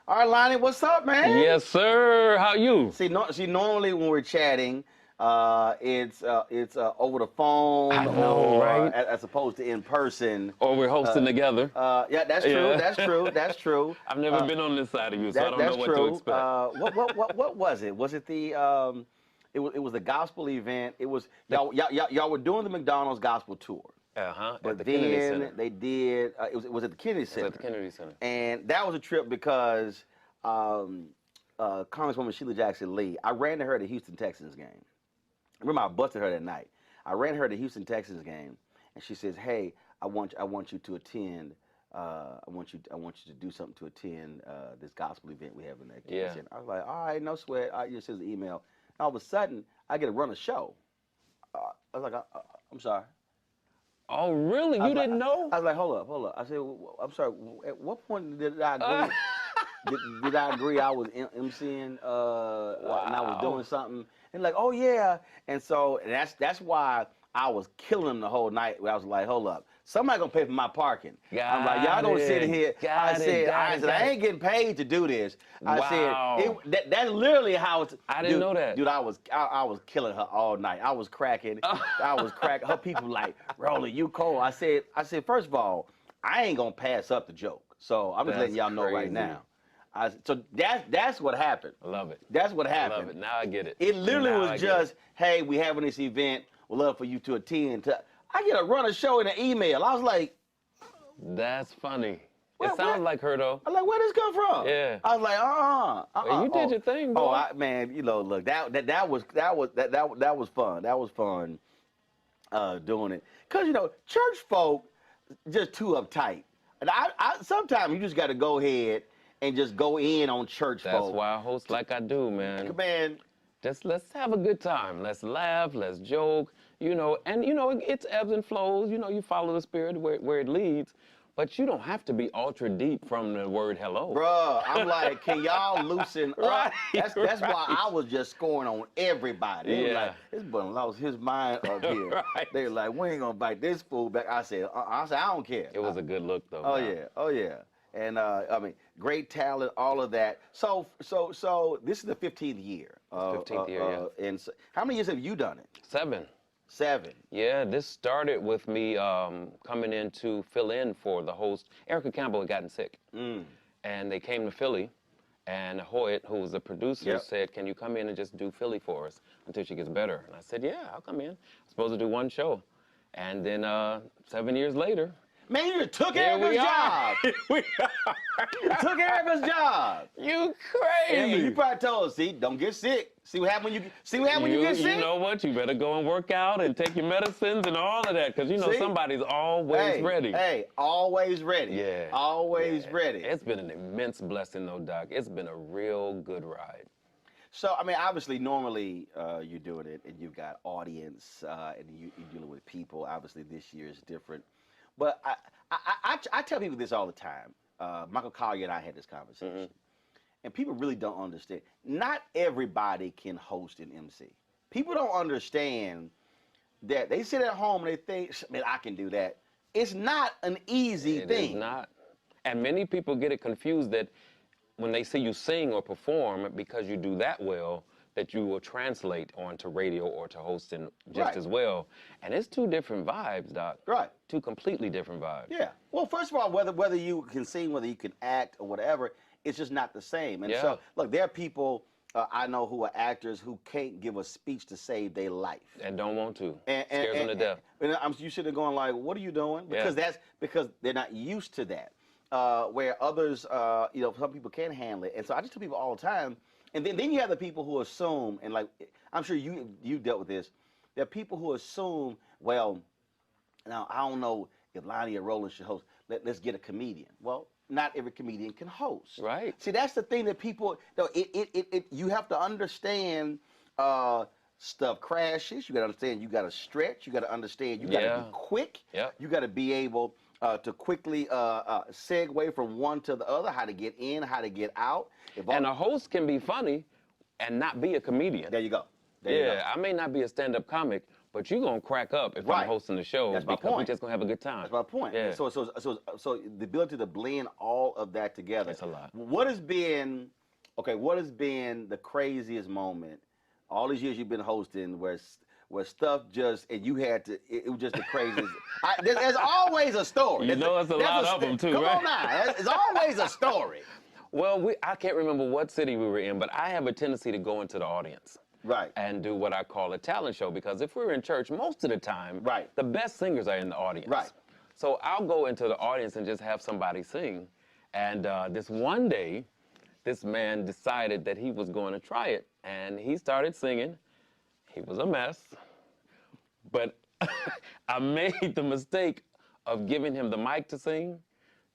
All right, Lonnie, what's up, man? Yes, sir. How you? See, normally when we're chatting, it's over the phone I know, or right? as opposed to in person. Or we're hosting together. Yeah, that's true. Yeah. That's true. That's true. I've never been on this side of you, so I don't know That's what to true. expect. What was it? Was it the it was the gospel event. It was y'all were doing the McDonald's gospel tour. At But the Kennedy then Center. they did. It was at the Kennedy It Center. was at the Kennedy Center. And that was a trip because Congresswoman Sheila Jackson Lee. I ran to her at the Houston Texans game. I remember I busted her that night. I ran her at the Houston Texans game, and she says, "Hey, I want you to attend. I want you to do something to attend this gospel event we have in that Kennedy Center." I was like, "All right, no sweat." I just sends an email. And all of a sudden, I get to run a show. I was like, "I'm sorry." Oh, really? You didn't know? I was like, hold up. I said, I'm sorry. At what point did I agree? Did I agree I was emceeing and I was doing something? And like, oh yeah. And so that's why I was killing them the whole night. I was like, hold up. Somebody gonna pay for my parking. I'm like, y'all gonna sit here. I said, I ain't getting paid to do this. I said, that's literally how it's. I didn't know that. Dude, I was killing her all night. I was cracking. I was cracking. Her people like, Rolly, you cold. I said, first of all, I ain't gonna pass up the joke. So I'm just letting y'all know right now. So that's what happened. I love it. That's what happened. I love it. Now I get it. It literally was just, hey, we having this event. We'd love for you to attend. I get to run a show in an email. I was like, that's funny. It sounds like her though. I'm like, where this come from? Yeah. I was like, Well, you did your thing, boy. Oh, man, look, that was fun. That was fun doing it. Cause church folk just too uptight. And I sometimes you just got to go ahead and just go in on church folk. That's why I host like I do, man. Man, just let's have a good time. Let's laugh. Let's joke. And it's ebbs and flows. You follow the spirit where it leads, but you don't have to be ultra deep from the word hello. Bruh, I'm like, can y'all loosen up? Right, That's why I was just scoring on everybody. They were like, this boy lost his mind up here. Right. They were like, we ain't gonna bite this fool back. I said, I don't care. It was a good look though. Oh yeah. And I mean, great talent, all of that. So this is the 15th year. 15th year, yeah. And so, how many years have you done it? 7. 7. Yeah, this started with me coming in to fill in for the host. Erica Campbell had gotten sick. And they came to Philly, and Hoyt, who was the producer, said, can you come in and just do Philly for us until she gets better? And I said, yeah, I'll come in. I'm supposed to do one show. And then 7 years later, man, you took Erica's job. We You took Erica's job. You crazy. Yeah, you probably told us, see, don't get sick. See what happens when you get sick? You know what? You better go and work out and take your medicines and all of that, because somebody's always ready. Hey, always ready. Yeah. Always ready. It's been an immense blessing, though, Doc. It's been a real good ride. So, I mean, obviously, normally you're doing it and you've got audience and you're dealing with people. Obviously, this year is different. But I tell people this all the time. Michael Collier and I had this conversation. And people really don't understand. Not everybody can host an MC. People don't understand that they sit at home and they think, man, I can do that. It's not an easy thing. It is not. And many people get it confused that when they see you sing or perform, because you do that well, that you will translate onto radio or to hosting just as well. And it's 2 different vibes, Doc. Right. 2 completely different vibes. Yeah. Well, first of all, whether you can sing, whether you can act or whatever, it's just not the same. And so, look, there are people I know who are actors who can't give a speech to save their life. And don't want to. Scares them to death. And you should have gone like, what are you doing? Because because they're not used to that. Where others, some people can handle it. And so I just tell people all the time. And then you have the people who assume, and like, I'm sure you dealt with this. There are people who assume, well, now I don't know if Lonnie or Roland should host. Let's get a comedian. Well, not every comedian can host. Right. See, that's the thing that people, you have to understand stuff crashes. You got to understand you got to stretch. You got to understand you got to be quick. You got to be able to quickly segue from one to the other, how to get in, how to get out. And a host can be funny and not be a comedian. There you go. I may not be a stand-up comic, but you're going to crack up if Right. I'm hosting the show That's my because we're point. just going to have a good time. That's my point. Yeah. So the ability to blend all of that together. It's a lot. What has been the craziest moment all these years you've been hosting where stuff just, and you had to, it was just the craziest. There's always a story. There's a lot of them too, Come right? on now. There's always a story. Well, I can't remember what city we were in, but I have a tendency to go into the audience. Right. And do what I call a talent show, because if we're in church, most of the time, right, the best singers are in the audience. Right. So I'll go into the audience and just have somebody sing. And this one day, this man decided that he was going to try it, and he started singing. He was a mess, but I made the mistake of giving him the mic to sing.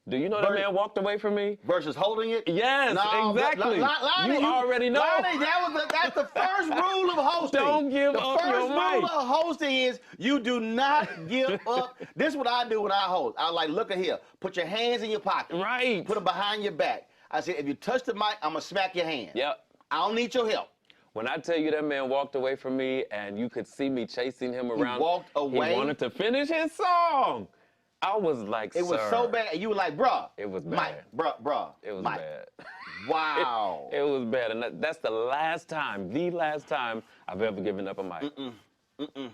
Do you know that man walked away from me? Versus holding it? Yes, no, exactly. Lonnie, you already know. Lonnie, that's the first rule of hosting. Don't give up your mic. The first rule of hosting is you do not give up. This is what I do when I host. I like, look at here. Put your hands in your pocket. Right. Put them behind your back. I said, if you touch the mic, I'm going to smack your hand. Yep. I don't need your help. When I tell you that man walked away from me and you could see me chasing him around. He walked away? He wanted to finish his song. I was like, It was so bad. And you were like, bruh. It was bad. Mike, bruh. It was Mike. bad. Wow. It was bad. And that's the last time I've ever given up a mic.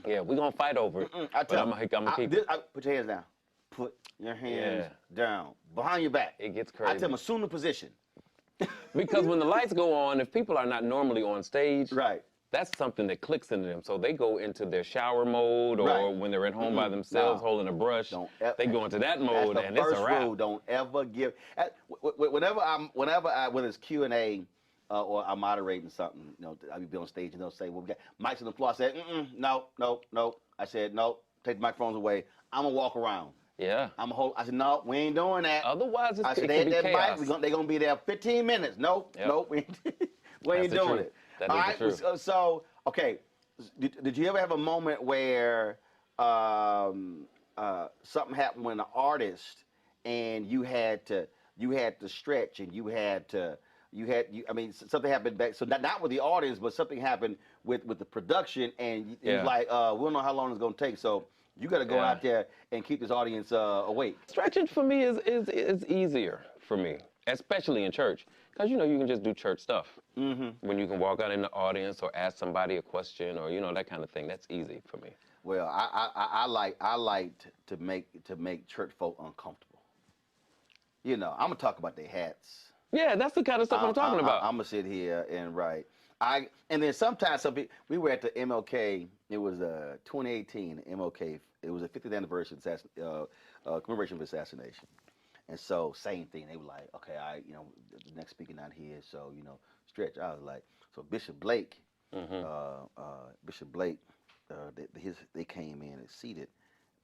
Yeah, we're going to fight over it. But I'm going to keep it. Put your hands down. Put your hands down. Behind your back. It gets crazy. I tell them, assume the position. Because when the lights go on, if people are not normally on stage, right, that's something that clicks into them. So they go into their shower mode, or when they're at home by themselves holding a brush, they go into that mode, and it's a wrap. Rule, don't ever give. Whether it's Q&A or I'm moderating something, I'll be on stage and they'll say, well, we got mics on the floor. I said, no. I said, no, take the microphones away. I'm gonna walk around. Yeah. I said, no, we ain't doing that. Otherwise, I said, it can be chaos. They're going to be there 15 minutes. Nope, we ain't doing it. That is the truth. So, okay, did you ever have a moment where something happened when an artist and you had to stretch and something happened back, so not with the audience, but something happened with the production, and it was like, we don't know how long it's going to take, so you got to go out there and keep this audience awake. Stretching for me is easier for me, especially in church, because you can just do church stuff. When you can walk out in the audience or ask somebody a question or that kind of thing, that's easy for me. Well, I like to make church folk uncomfortable. I'm gonna talk about their hats. Yeah, that's the kind of stuff I'm talking about. I'm gonna sit here and write. And then sometimes we were at the MLK. It was 2018 MLK. It was the 50th anniversary commemoration of assassination. And so same thing. They were like, okay, the next speaker not here, so stretch. I was like, so Bishop Blake, they came in and seated.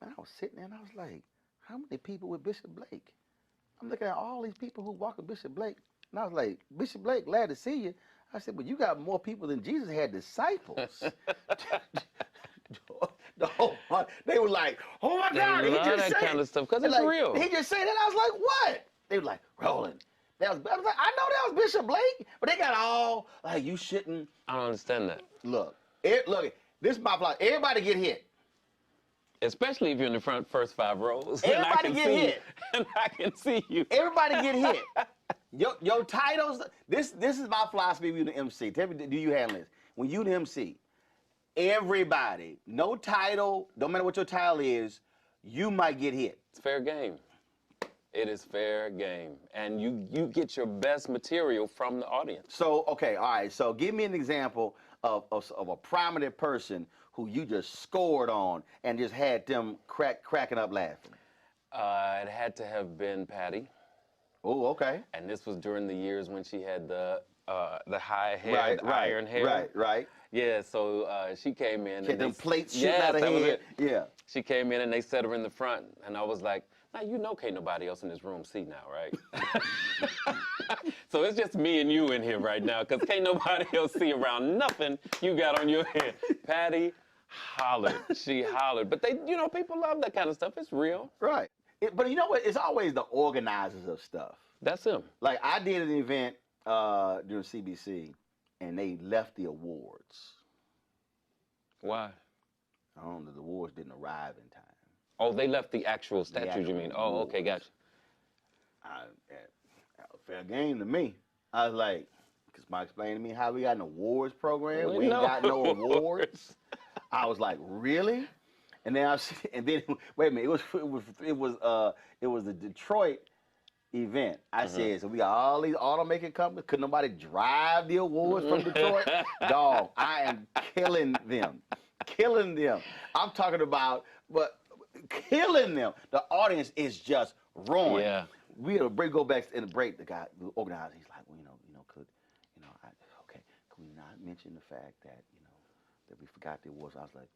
And I was sitting there and I was like, how many people with Bishop Blake? I'm looking at all these people who walk with Bishop Blake. And I was like, Bishop Blake, glad to see you. I said, but you got more people than Jesus had disciples. They were like, oh my God, he just said kind of stuff, because it's real. He just said that. I was like, what? They were like, rolling. I was like, I know that was Bishop Blake, but they got all like, you shouldn't. I don't understand that. Look, this is my vlog. Everybody get hit. Especially if you're in the first 5 rows. Everybody get hit. And I can see you. Everybody get hit. Your titles, this is my philosophy when you the MC. Tell me, do you handle this? When you the MC, everybody, no title, don't matter what your title is, you might get hit. It's fair game. It is fair game. And you get your best material from the audience. So, okay, all right. So give me an example of a prominent person who you just scored on and just had them cracking up laughing. It had to have been Patty. Oh, okay. And this was during the years when she had the high hair, iron hair. Right. Yeah, so she came in. She had them plates shooting out of her head. Yeah. She came in and they set her in the front, and I was like, now can't nobody else in this room see now, right? So it's just me and you in here right now, because can't nobody else see around nothing you got on your head. Patty hollered. She hollered. But people love that kind of stuff. It's real. Right. But you know what? It's always the organizers of stuff. That's him. Like, I did an event during CBC, and they left the awards. Why? I don't know, the awards didn't arrive in time. Oh, they left the actual statues, actual you mean? Oh, okay, awards. gotcha. Fair game to me. I was like, because Mike explained to me how we got an awards program. Well, We ain't no got no awards. awards. I was like, really? And then wait a minute. It was the Detroit event. I said, so we got all these automaker companies. Could nobody drive the awards from Detroit? Dog, I am killing them. Killing them. I'm talking about, but killing them. The audience is just roaring. Yeah. We had a break, go back in the break. The guy, the organizer, he's like, well, could we not mention the fact that, that we forgot the awards? I was like,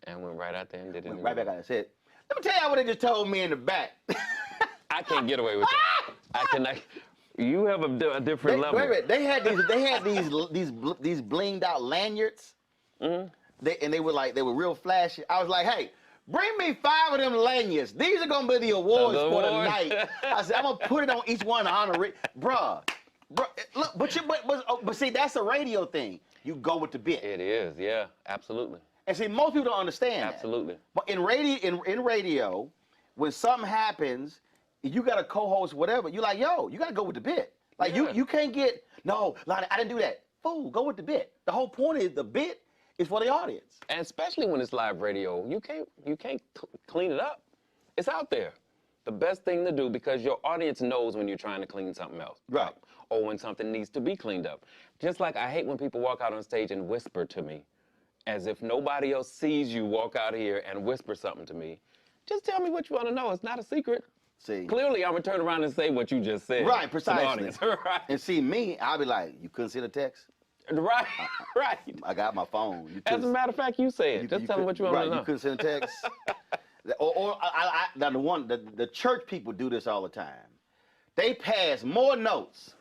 And went right out there and did it. Went right back out and said, let me tell you what they just told me in the back. I can't get away with that. I cannot. You have a different level. Wait a minute. They had these blinged out lanyards. They were real flashy. I was like, hey, bring me 5 of them lanyards. These are gonna be the awards for the night. I said, I'm gonna put it on each one to honor it, bruh. Look, but see, that's a radio thing. You go with the bit. It is, yeah, absolutely. And see, most people don't understand Absolutely. that. But in radio, when something happens, you got a co-host, whatever, you're like, yo, you gotta go with the bit. Like you can't get, no, Lonnie, I didn't do that. Fool, go with the bit. The whole point is the bit is for the audience. And especially when it's live radio, you can't clean it up. It's out there. The best thing to do, because your audience knows when you're trying to clean something else up, or when something needs to be cleaned up. Just like I hate when people walk out on stage and whisper to me, as if nobody else sees you walk out here and whisper something to me. Just tell me what you want to know. It's not a secret. See, clearly, I'm gonna turn around and say what you just said. Right, precisely. To the audience. Right. And see me, I'll be like, you couldn't send a text? Right, right. I got my phone. As a matter of fact, you say it. Just tell them what you want to know. You couldn't send a text. Now the church people do this all the time. They pass more notes,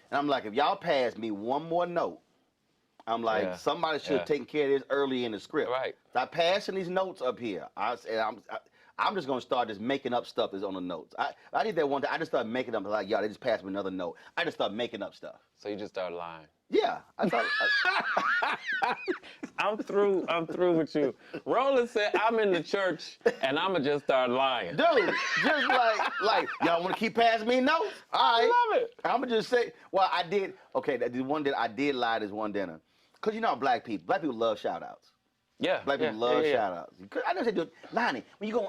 and I'm like, if y'all pass me one more note, I'm like, somebody should have taken care of this early in the script. Right. Stop passing these notes up here. I'm just gonna start just making up stuff that's on the notes. I did that one time. I just started making up, like, y'all, they just passed me another note. I just started making up stuff. So you just started lying. Yeah, I thought. I'm through with you. Roland said, I'm in the church and I'ma just start lying. Dude, just like y'all want to keep passing me notes? All right. I love it. I'ma just say, well, I did. Okay, I did lie this one dinner, cause you know black people love shout outs. Yeah. Black people love shout outs. I know they do. Lonnie, when you go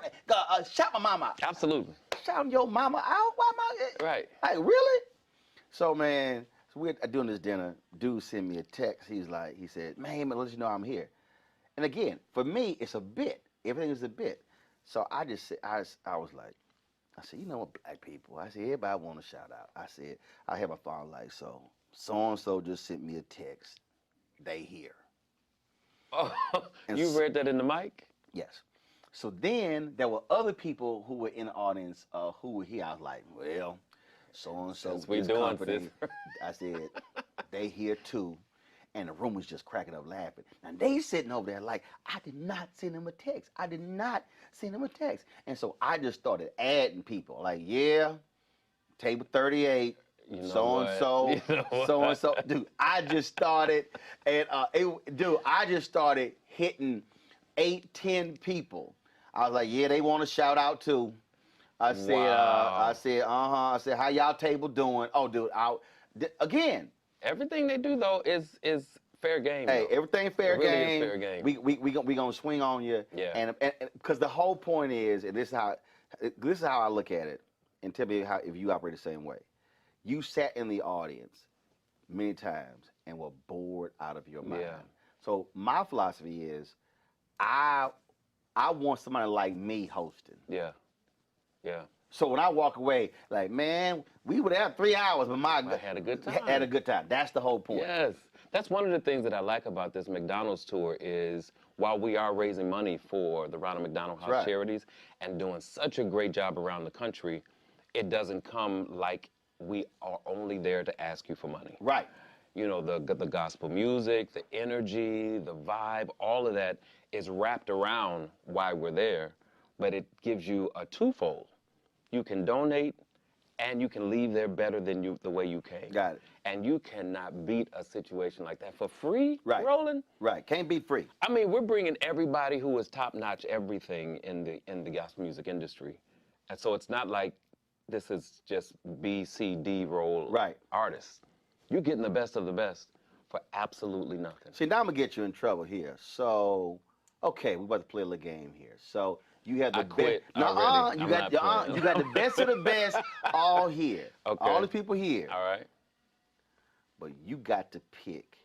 shout my mama out. Absolutely. Shout your mama out? Why am I? Right. Like, really? So, man, we're doing this dinner. Dude sent me a text. He said, man, let you know I'm here. And again, for me, it's a bit. Everything is a bit. So I just said, I was like, you know what, black people? I said, everybody want to shout out. I said, I have my phone like, so-and-so just sent me a text. They here. Oh, you read that in the mic? Yes. So then there were other people who were in the audience who were here. I was like, well, so-and-so. We doing company. I said, they here too. And the room was just cracking up laughing. Now they sitting over there like, I did not send him a text. I did not send him a text. And so I just started adding people. Like, yeah, table 38. You know so-and-so, so-and-so. Dude, I just started, and I just started hitting 8, 10 people. I was like, yeah, they want to shout out too. I said, I said, how y'all table doing? Oh, dude, again. Everything they do though is fair game. Hey, though. everything fair really game. Is fair game. We gonna swing on you. Yeah. And because the whole point is, and this is how I look at it, and tell me if you operate the same way. You sat in the audience many times and were bored out of your mind. Yeah. So my philosophy is, I want somebody like me hosting. Yeah. Yeah. So when I walk away, like, man, we were there 3 hours, but I had a good time. Had a good time. That's the whole point. Yes. That's one of the things that I like about this McDonald's tour is while we are raising money for the Ronald McDonald House Charities and doing such a great job around the country, it doesn't come like we are only there to ask you for money. Right. You know, the gospel music, the energy, the vibe, all of that is wrapped around why we're there, but it gives you a twofold. You can donate and you can leave there better than the way you came. Got it. And you cannot beat a situation like that for free, Right. Roland. Right. Can't beat free. I mean, we're bringing everybody who is top-notch everything in the gospel music industry, and so it's not like this is just B, C, D roll artists. You're getting the best of the best for absolutely nothing. See, now I'm gonna get you in trouble here. So, okay, we're about to play a little game here. So you have the best. You got the best of the best all here. Okay. All the people here. All right. But you got to pick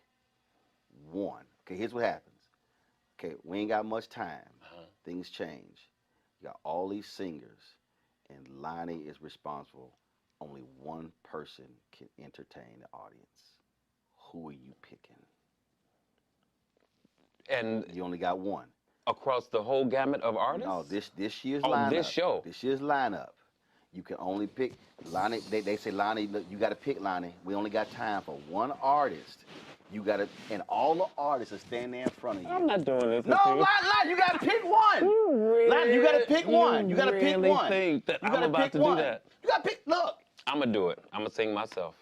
one. Okay, here's what happens. Okay, we ain't got much time. Things change. You got all these singers, and Lonnie is responsible. Only one person can entertain the audience. Who are you picking? And you only got one. Across the whole gamut of artists? No, this year's lineup. This show. This year's lineup. You can only pick Lonnie. They say, Lonnie, look, you got to pick Lonnie. We only got time for one artist. You got to, and all the artists are standing there in front of you. I'm not doing this. No, Lonnie, you got to pick one. You got to pick one. You got to pick one. Think that I'm about to do that? You got to pick. Look. I'm gonna do it. I'm gonna sing myself.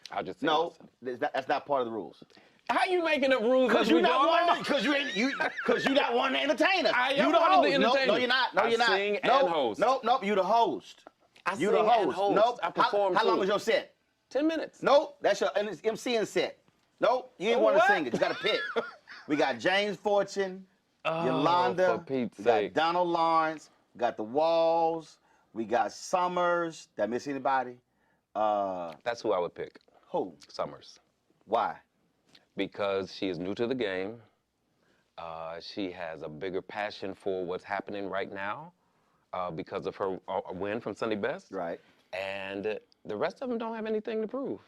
I'll just sing myself. No, that's not part of the rules. How you making up rules? Because you're not one. Because you're not one to entertain us. I you am the one host. of the entertainers. No, you're not. No, you're not. Sing and host. Nope. You the host. I you sing the host. and host. Nope. I perform. How long was your set? 10 minutes. Nope. That's your MCing set. Nope. You ain't want to sing it. You got to pick. We got James Fortune, Yolanda. For Pete's we sake. got Donald Lawrence. We got the Walls. We got Summers. Did I miss anybody? That's who I would pick. Who? Summers. Why? Because she is new to the game. She has a bigger passion for what's happening right now because of her win from Sunday Best. Right. And the rest of them don't have anything to prove.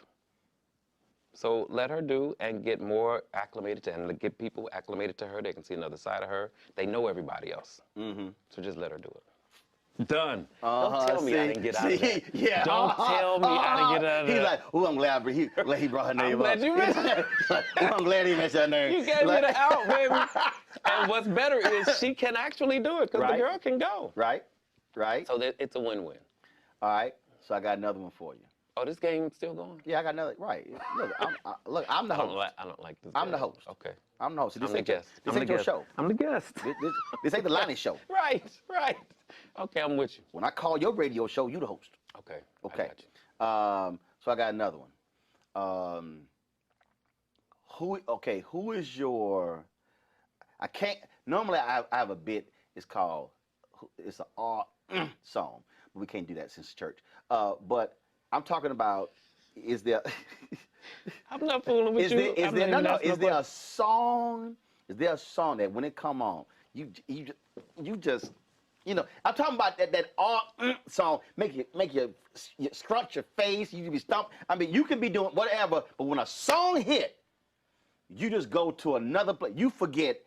So let her do and get more acclimated to, and get people acclimated to her. They can see another side of her. They know everybody else. Mm-hmm. So just let her do it. Done. Don't tell me I didn't get out of that. Yeah. Don't tell me I didn't get out of that. He's like, oh, I'm glad he brought her name up. I'm glad you mentioned it. I'm glad he mentioned her name. You gave me the out, baby. And what's better is she can actually do it because the girl can go. Right. So it's a win-win. All right. So I got another one for you. Oh, this game's still going? Yeah, I got another. Right. Look, I'm the host. I don't like this. I'm the host. Okay. I'm the host. I'm the guest. This ain't your show. I'm the guest. This ain't the Lonnie show. Right. Okay, I'm with you. When I call your radio show, you the host. Okay. Okay. I got you. So I got another one. Who is your? I can't. Normally, I have a bit. It's called. It's an song, but we can't do that since church. But I'm talking about. Is there? I'm not fooling with you. Is there a song? Is there a song that when it come on, you just. You know, I'm talking about that song, make you scrunch your face, you be stumped. I mean, you can be doing whatever, but when a song hit, you just go to another place. You forget,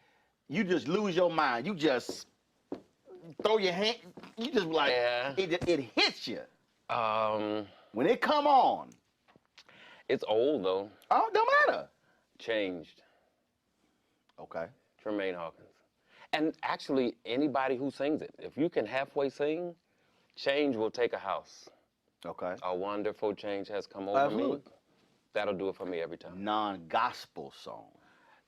you just lose your mind. You just throw your hand, you just like, it hits you. When it come on. It's old, though. Oh, it don't matter. Changed. Okay. Tremaine Hawkins. And actually, anybody who sings it, if you can halfway sing, change will take a house. Okay. A wonderful change has come over me. That'll do it for me every time. Non-gospel song.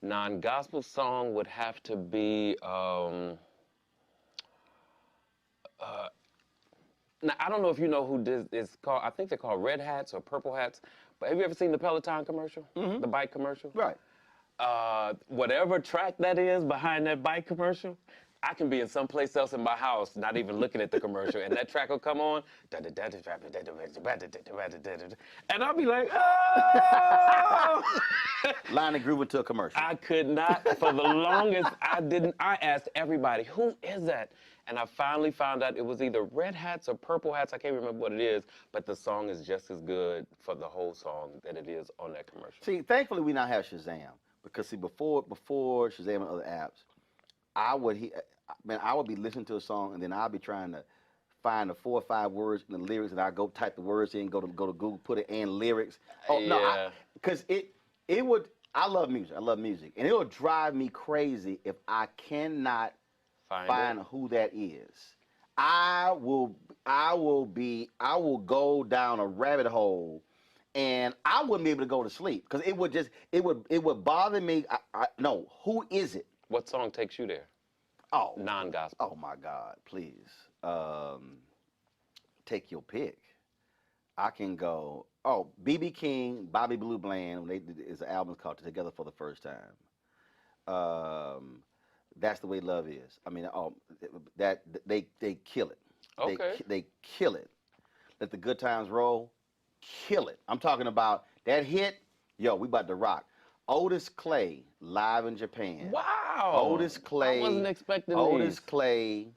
Non-gospel song would have to be, now, I don't know if you know who this is called. I think they're called Red Hats or Purple Hats. But have you ever seen the Peloton commercial? Mm-hmm. The bike commercial? Right. Whatever track that is behind that bike commercial, I can be in someplace else in my house, not even looking at the commercial, and that track will come on, and I'll be like, oh! Lonnie grew into a commercial. I could not, for the longest, I asked everybody, who is that? And I finally found out it was either Red Hats or Purple Hats, I can't remember what it is, but the song is just as good for the whole song that it is on that commercial. See, thankfully we now have Shazam, because see, before Shazam and other apps, I would be listening to a song and then I'll be trying to find the 4 or 5 words in the lyrics, and I go type the words in, go to Google, put it in lyrics. Oh yeah. no, because it would. I love music, and it will drive me crazy if I cannot find who that is. I will go down a rabbit hole, and I wouldn't be able to go to sleep because it would bother me. No, who is it? What song takes you there? Oh, Non-gospel. Oh my God, please, take your pick. I can go. Oh, B.B. King, Bobby Blue Bland. His album's called "Together for the First Time." That's the way love is. I mean, that they kill it. Okay. They kill it. Let the good times roll. Kill it. I'm talking about that hit. Yo, we about to rock. Otis Clay live in Japan. Wow. Otis Clay. I wasn't expecting Otis these. Clay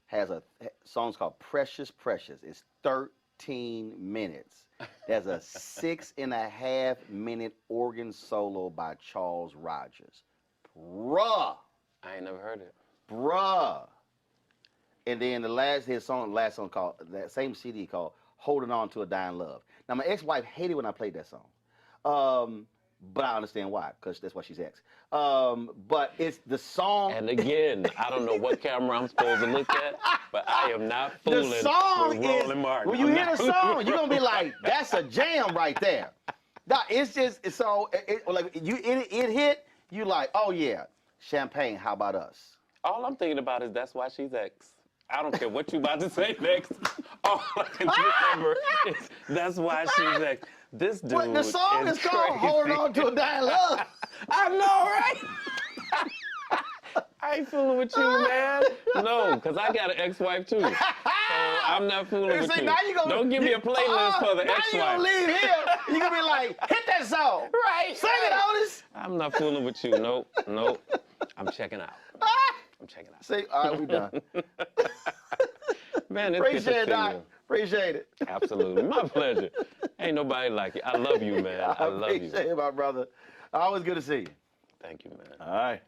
has a song's called "Precious Precious." It's 13 minutes. There's a 6.5 minute organ solo by Charles Rogers. Bruh. I ain't never heard it. Bruh. And then last song called, that same CD called "Holding On to a Dying Love." Now, my ex-wife hated when I played that song. But I understand why, because that's why she's ex. But it's the song. And again, I don't know what camera I'm supposed to look at, but I am not fooling the song with Roland Martin. When you hear the song, you're going to be like, that's a jam right there. No, it's just, so, it hit, you like, oh yeah, Champagne, how about us? All I'm thinking about is That's Why She's Ex. I don't care what you about to say next. All I can remember is That's Why She's Ex. This dude What the song is called crazy. "Holding On to a Dying Love." I know, right? I ain't fooling with you, man. No, because I got an ex-wife too. So I'm not fooling with you. Don't give me a playlist for the now ex-wife. Now you're going to leave here. You're going to be like, hit that song. Right. Sing it, Otis. I'm not fooling with you. Nope. I'm checking out. I'm checking out. See, all right, we done. Man, it's Appreciate good to it, see Doc. you. Appreciate it. Absolutely. My pleasure. Ain't nobody like you. I love you, man. I love you. Appreciate it, my brother. Always good to see you. Thank you, man. All right.